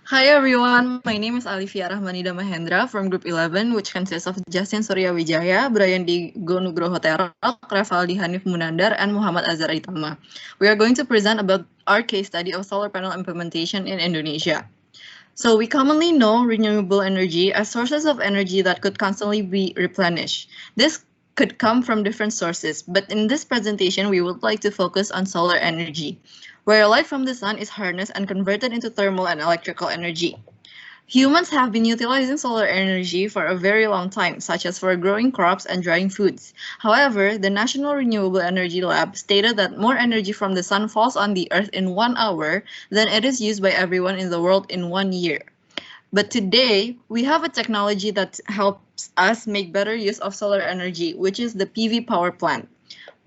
Hi everyone, my name is Alifia Rahmannida from Group 11, which consists of Justin Surya Wijaya, Bryan Nugroho Terok, Revaldi Hanif Munandar, and Muhammad Azhar Aditama. We are going to present about our case study of solar panel implementation in Indonesia. So we commonly know renewable energy as sources of energy that could constantly be replenished. This could come from different sources, but in this presentation, we would like to focus on solar energy, where light from the sun is harnessed and converted into thermal and electrical energy. Humans have been utilizing solar energy for a very long time, such as for growing crops and drying foods. However, the National Renewable Energy Lab stated that more energy from the sun falls on the earth in 1 hour than it is used by everyone in the world in 1 year. But today, we have a technology that helps us make better use of solar energy, which is the PV power plant.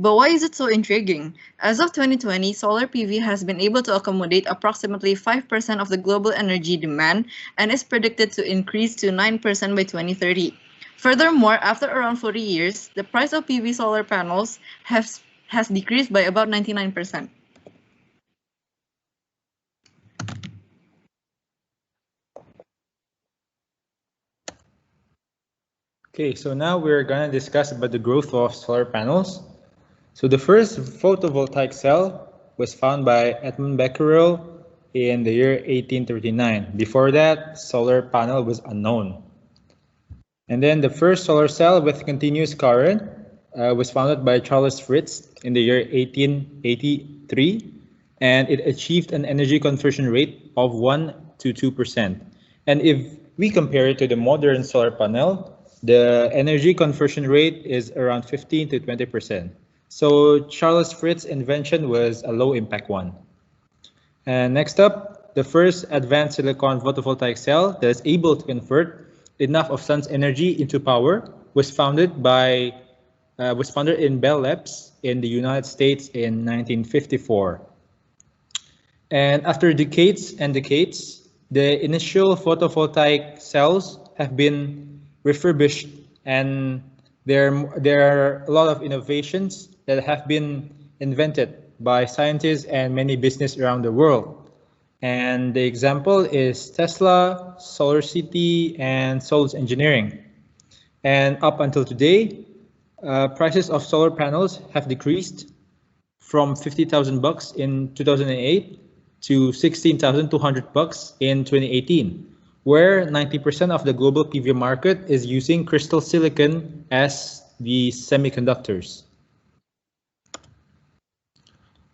But why is it so intriguing? As of 2020, solar PV has been able to accommodate approximately 5% of the global energy demand and is predicted to increase to 9% by 2030. Furthermore, after around 40 years, the price of PV solar panels has decreased by about 99%. Okay, so now we're going to discuss about the growth of solar panels. So the first photovoltaic cell was found by Edmund Becquerel in the year 1839. Before that, solar panel was unknown. And then the first solar cell with continuous current was founded by Charles Fritz in the year 1883, and it achieved an energy conversion rate of 1 to 2%. And if we compare it to the modern solar panel, the energy conversion rate is around 15 to 20%. So Charles Fritz's invention was a low impact one. And next up, the first advanced silicon photovoltaic cell that is able to convert enough of sun's energy into power was founded in Bell Labs in the United States in 1954. And after decades and decades, the initial photovoltaic cells have been refurbished, and there are a lot of innovations that have been invented by scientists and many business around the world. And the example is Tesla, Solar City, and Sol's Engineering. And up until today, prices of solar panels have decreased from 50,000 bucks in 2008 to 16,200 bucks in 2018, where 90% of the global PV market is using crystal silicon as the semiconductors.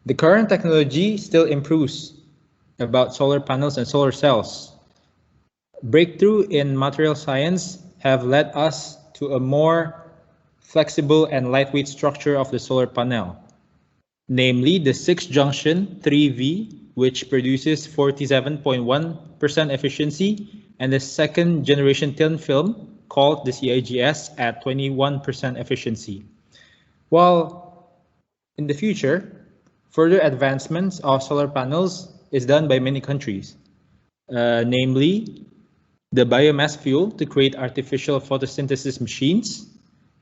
The current technology still improves about solar panels and solar cells. Breakthrough in material science have led us to a more flexible and lightweight structure of the solar panel, namely the 6-junction 3V, which produces 47.1% efficiency, and the second generation thin film called the CIGS at 21% efficiency. While in the future, further advancements of solar panels is done by many countries, namely the biomass fuel to create artificial photosynthesis machines,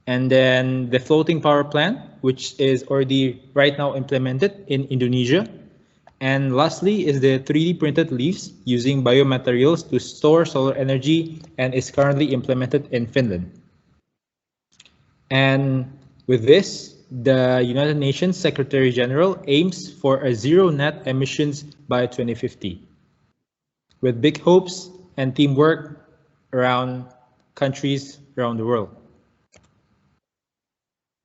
and then the floating power plant, which is already right now implemented in Indonesia. And lastly is the 3D printed leaves using biomaterials to store solar energy and is currently implemented in Finland. And with this, the United Nations Secretary General aims for a zero net emissions by 2050, with big hopes and teamwork around countries around the world.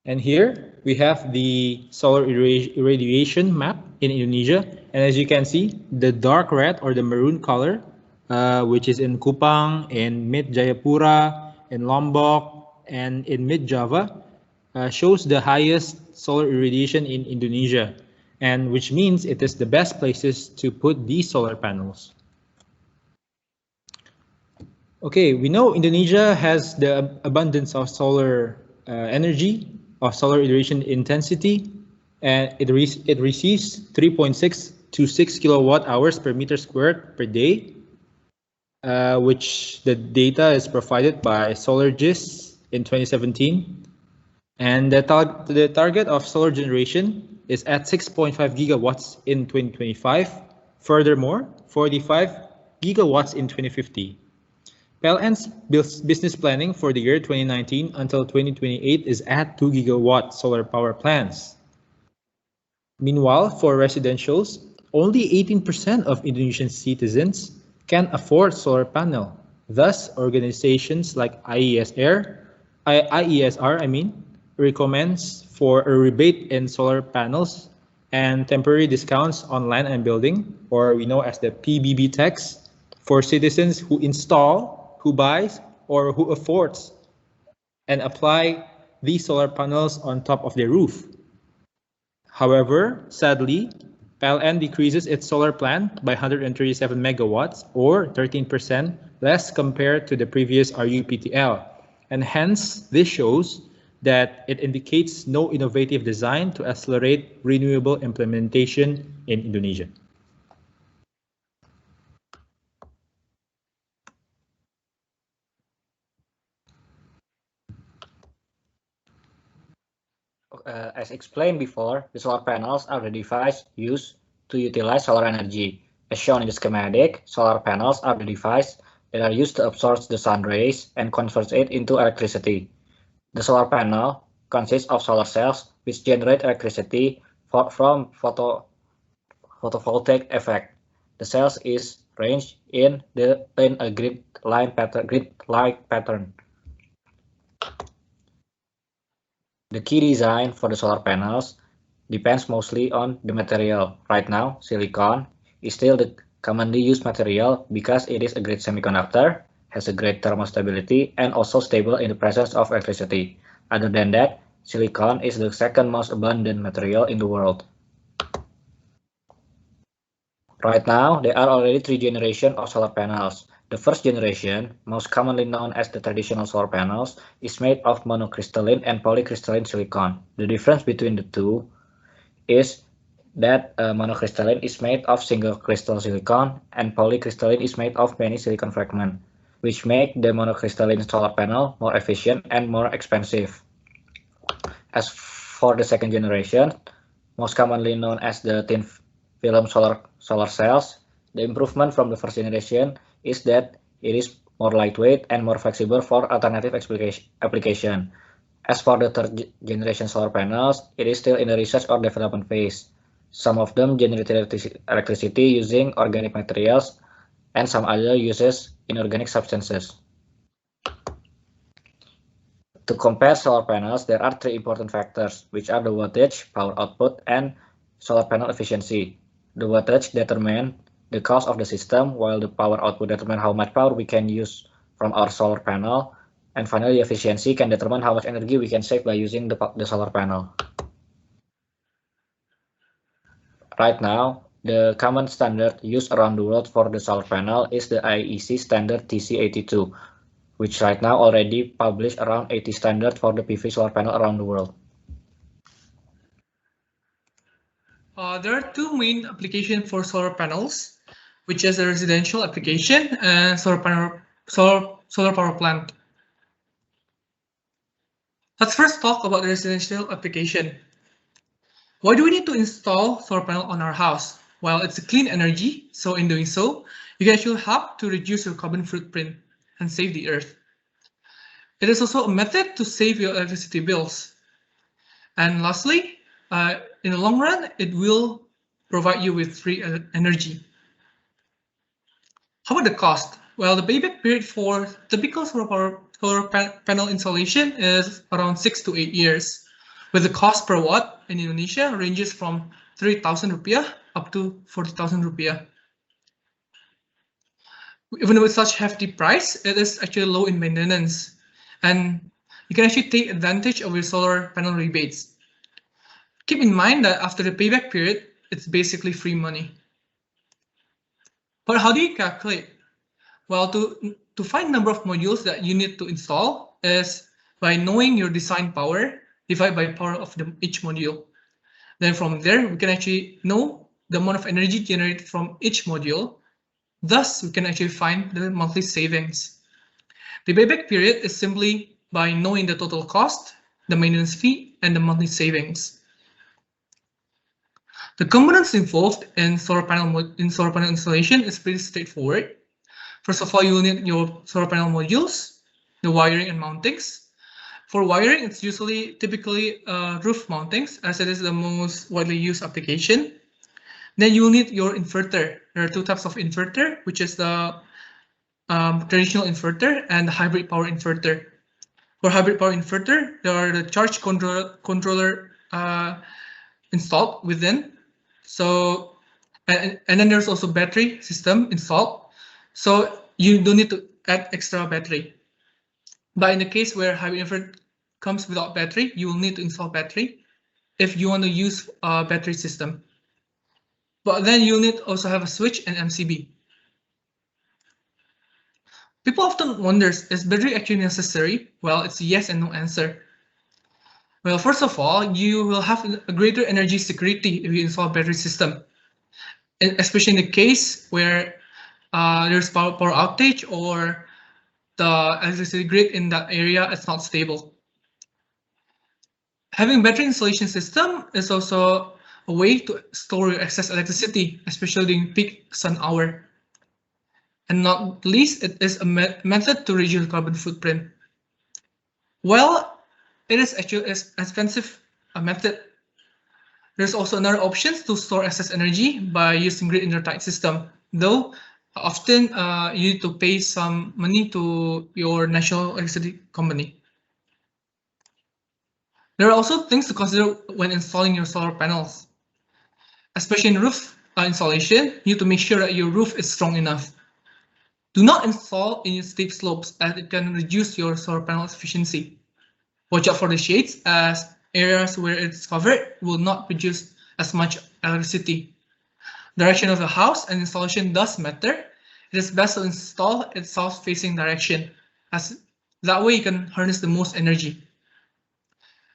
And here we have the solar irradiation map in Indonesia. And as you can see, the dark red or the maroon color, which is in Kupang, in mid Jayapura, in Lombok, and in mid Java, shows the highest solar irradiation in Indonesia, and which means it is the best places to put these solar panels. Okay, we know Indonesia has the abundance of solar energy, of solar irradiation intensity, and it receives 3.6 to 6 kilowatt hours per meter squared per day, which the data is provided by SolarGIS in 2017. And the target of solar generation is at 6.5 gigawatts in 2025. Furthermore, 45 gigawatts in 2050. PLN's business planning for the year 2019 until 2028 is at 2 gigawatt solar power plants. Meanwhile, for residentials, only 18% of Indonesian citizens can afford solar panel. Thus, organizations like IESR recommends for a rebate in solar panels and temporary discounts on land and building, or we know as the PBB tax, for citizens who install, who buys, or who affords and apply these solar panels on top of their roof. However, sadly, PLN decreases its solar plant by 137 megawatts, or 13% less compared to the previous RUPTL. And hence, this shows that it indicates no innovative design to accelerate renewable implementation in Indonesia. As explained before, the solar panels are the device used to utilize solar energy. As shown in the schematic, solar panels are the device that are used to absorb the sun rays and convert it into electricity. The solar panel consists of solar cells which generate electricity from photovoltaic effect. The cells is arranged in a grid-like pattern. The key design for the solar panels depends mostly on the material. Right now, silicon is still the commonly used material because it is a great semiconductor, has a great thermal stability, and also stable in the presence of electricity. Other than that, silicon is the second most abundant material in the world. Right now, there are already 3 generations of solar panels. The first generation, most commonly known as the traditional solar panels, is made of monocrystalline and polycrystalline silicon. The difference between the two is that monocrystalline is made of single crystal silicon and polycrystalline is made of many silicon fragments, which make the monocrystalline solar panel more efficient and more expensive. As for the second generation, most commonly known as the thin film solar cells, the improvement from the first generation is that it is more lightweight and more flexible for alternative application. As for the third generation solar panels, it is still in the research or development phase. Some of them generate electricity using organic materials, and some other uses inorganic substances. To compare solar panels, there are 3 important factors, which are the wattage, power output, and solar panel efficiency. The wattage determines the cost of the system, while the power output determines how much power we can use from our solar panel. And finally, the efficiency can determine how much energy we can save by using the solar panel. Right now, the common standard used around the world for the solar panel is the IEC standard TC82, which right now already published around 80 standards for the PV solar panel around the world. There are 2 main applications for solar panels, which is a residential application and solar power plant. Let's first talk about the residential application. Why do we need to install solar panel on our house? Well, it's a clean energy, so in doing so, you can actually help to reduce your carbon footprint and save the earth. It is also a method to save your electricity bills. And lastly, in the long run, it will provide you with free energy. How about the cost? Well, the payback period for typical solar panel installation is around 6 to 8 years, with the cost per watt in Indonesia ranges from 3,000 rupiah up to 40,000 rupiah. Even with such hefty price, it is actually low in maintenance, and you can actually take advantage of your solar panel rebates. Keep in mind that after the payback period, it's basically free money. But how do you calculate? Well, to find number of modules that you need to install is by knowing your design power divided by power of each module. Then from there, we can actually know the amount of energy generated from each module. Thus, we can actually find the monthly savings. The payback period is simply by knowing the total cost, the maintenance fee, and the monthly savings. The components involved in solar panel installation is pretty straightforward. First of all, you will need your solar panel modules, the wiring and mountings. For wiring, it's typically roof mountings, as it is the most widely used application. Then you will need your inverter. There are two types of inverter, which is the traditional inverter and the hybrid power inverter. For hybrid power inverter, there are the charge controller installed within. So, and then there's also battery system installed. So you don't need to add extra battery. But in the case where hybrid inverter comes without battery, you will need to install battery if you want to use a battery system. But then you'll need also have a switch and MCB. People often wonder, is battery actually necessary? Well, it's a yes and no answer. Well, first of all, you will have a greater energy security if you install a battery system, and especially in the case where there's power outage or the electricity grid in that area is not stable. Having battery installation system is also a way to store your excess electricity, especially during peak sun hour. And not least, it is a method to reduce carbon footprint. Well, it is actually an expensive method. There's also another option to store excess energy by using grid intertie system, though often you need to pay some money to your national electricity company. There are also things to consider when installing your solar panels. Especially in roof installation, you need to make sure that your roof is strong enough. Do not install in steep slopes, as it can reduce your solar panel efficiency. Watch out for the shades, as areas where it's covered will not produce as much electricity. Direction of the house and installation does matter. It is best to install in south-facing direction, as that way you can harness the most energy.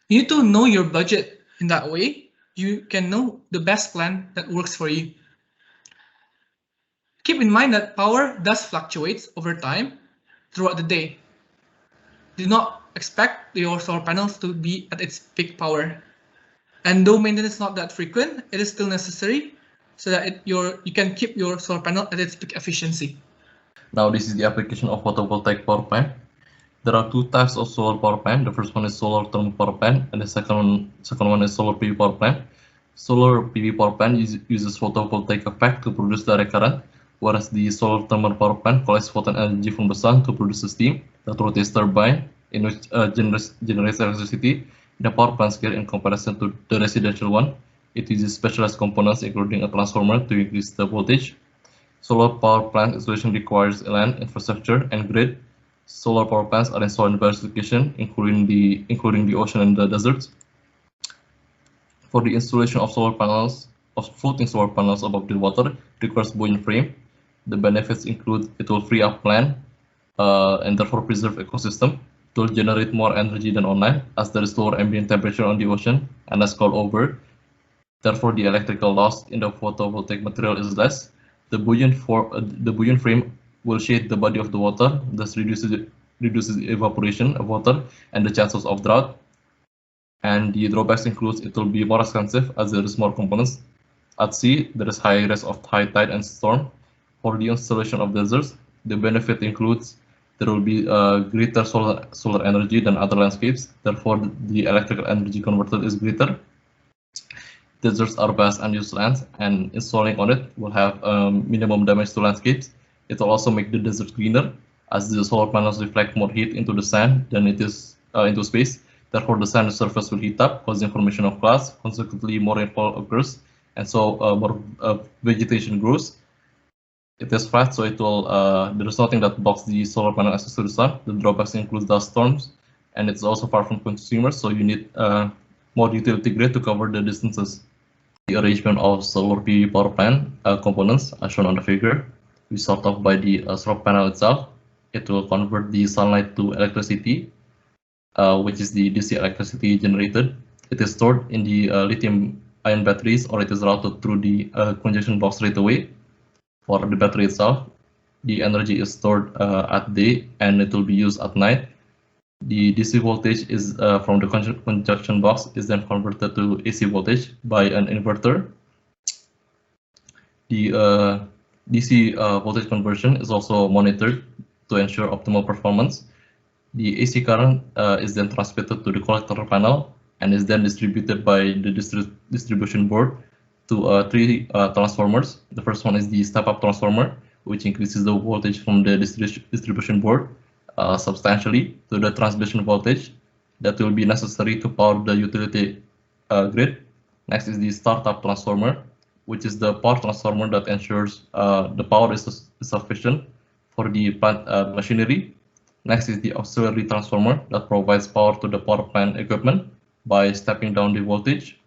You need to know your budget. In that way, you can know the best plan that works for you. Keep in mind that power does fluctuate over time throughout the day. Do not expect your solar panels to be at its peak power. And though maintenance is not that frequent, it is still necessary so that you can keep your solar panel at its peak efficiency. Now this is the application of photovoltaic power plant. There are two types of solar power plant. The first one is solar thermal power plant, and the second one is solar PV power plant. Solar PV power plant uses photovoltaic effect to produce direct current, whereas the solar thermal power plant collects photon energy from the sun to produce a steam that rotates turbine, in which generates electricity. The power plant scale in comparison to the residential one. It uses specialized components, including a transformer, to increase the voltage. Solar power plant installation requires land, infrastructure, and grid. Solar power plants are installed in various locations, including the ocean and the deserts. For the installation of floating solar panels above the water, it requires buoyant frame. The benefits include it will free up land and therefore preserve ecosystem. It will generate more energy than on land, as there is lower ambient temperature on the ocean and less cold over. Therefore, the electrical loss in the photovoltaic material is less. The buoyant frame will shade the body of the water, thus reduces evaporation of water and the chances of drought. And the drawbacks includes it will be more expensive as there is more components. At sea, there is high risk of high tide and storm. For the installation of deserts, the benefit includes there will be greater solar energy than other landscapes. Therefore, the electrical energy converted is greater. Deserts are vast unused lands, and installing on it will have minimum damage to landscapes. It will also make the desert greener, as the solar panels reflect more heat into the sand than it is into space. Therefore, the sand surface will heat up, causing formation of clouds. Consequently, more rainfall occurs, and so more vegetation grows. It is flat, so it will. There is nothing that blocks the solar panel access to the sun. The drawbacks include dust storms, and it's also far from consumers, so you need more utility grid to cover the distances. The arrangement of solar PV power plant components are shown on the figure. We start off by the solar panel itself. It will convert the sunlight to electricity, which is the DC electricity generated. It is stored in the lithium-ion batteries, or it is routed through the conjunction box right away. For the battery itself, the energy is stored at day, and it will be used at night. The DC voltage is from the conjunction box is then converted to AC voltage by an inverter. The DC voltage conversion is also monitored to ensure optimal performance. The AC current is then transmitted to the collector panel and is then distributed by the distribution board to three transformers. The first one is the step-up transformer, which increases the voltage from the distribution board substantially to the transmission voltage that will be necessary to power the utility grid. Next is the startup transformer, which is the power transformer that ensures the power is sufficient for the plant machinery. Next is the auxiliary transformer that provides power to the power plant equipment by stepping down the voltage.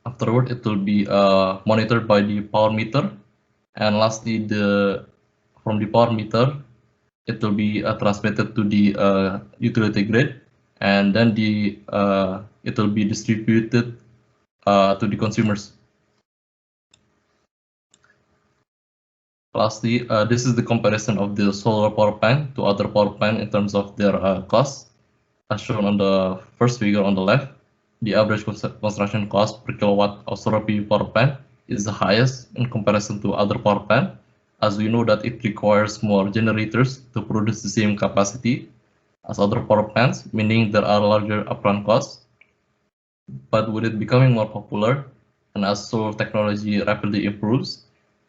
Afterward, it will be monitored by the power meter. And lastly, from the power meter, it will be transmitted to the utility grid, and then it will be distributed to the consumers. Lastly, this is the comparison of the solar power plant to other power plant in terms of their cost, as shown on the first figure on the left. The average construction cost per kilowatt of solar PV power plant is the highest in comparison to other power plant, as we know that it requires more generators to produce the same capacity as other power plants, meaning there are larger upfront costs. But with it becoming more popular and as solar technology rapidly improves,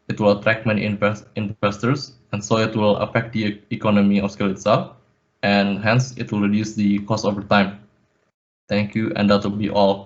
it will attract many investors, and so it will affect the economy of scale itself, and hence it will reduce the cost over time. Thank you, and that will be all.